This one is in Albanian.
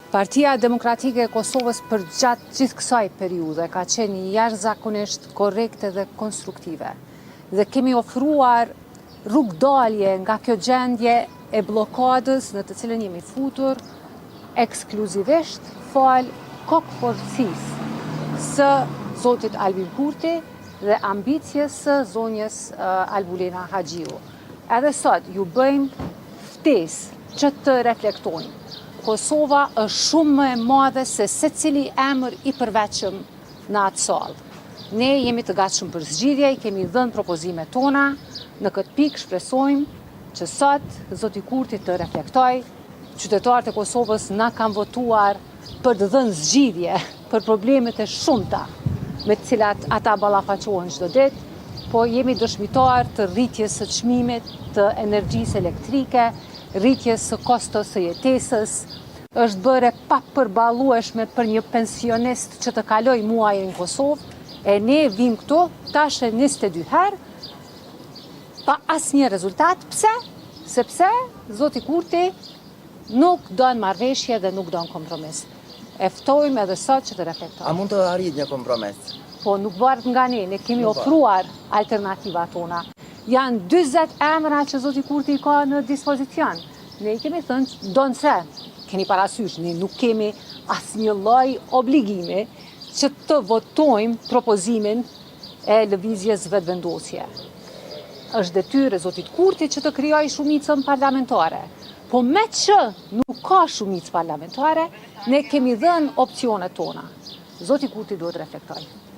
Partia Demokratike e Kosovës për gjatë gjithë kësaj periudhe ka qenë jashtëzakonisht korrekte dhe konstruktive. Dhe kemi ofruar rrugdalje nga kjo gjendje e blokadës në të cilën jemi futur ekskluzivisht fal kokëforcisë së zotit Albin Kurti dhe ambicjes së zonjës Albulena Haxhiu. Edhe sot ju bëjmë ftesë që të reflektojmë. Kosova është shumë më e madhe se secili emër i përveçëm në atë sallë. Ne jemi të gatshëm për zgjidhje, kemi dhënë propozimet tona, në këtë pikë shpresojmë që sot zoti Kurti të reflektoj, qytetarët e Kosovës na kanë votuar për të dhënë zgjidhje për problemet e shumta me të cilat ata ballafaqohen çdo ditë, po jemi dëshmitar të rritjes së çmimit të energjisë elektrike, rritjes së kostos së jetesës, është bërë pa përballueshme për një pensionist që të kaloj muajin në Kosovë, e ne vim këtu tash 22 herë pa asnjë rezultat. Pse? Sepse zoti Kurti nuk don marrëveshje dhe nuk don kompromis. E ftojmë edhe sot që të reflektojmë. A mund të arrit një kompromis? Po nuk varet nga ne kemi ofruar alternativat tona. Janë 40 emra që zoti Kurti i ka në dispozicion. Ne i kemi thënë, donë se, keni parasysh, ne nuk kemi asnjë lloj obligimi që të votojmë propozimin e lëvizjes vetëvendosje. Është detyrë e zotit Kurti që të krijojë shumicën parlamentare. Po me që nuk ka shumicë parlamentare, ne kemi dhënë opsionet tona. Zoti Kurti duhet reflektojë.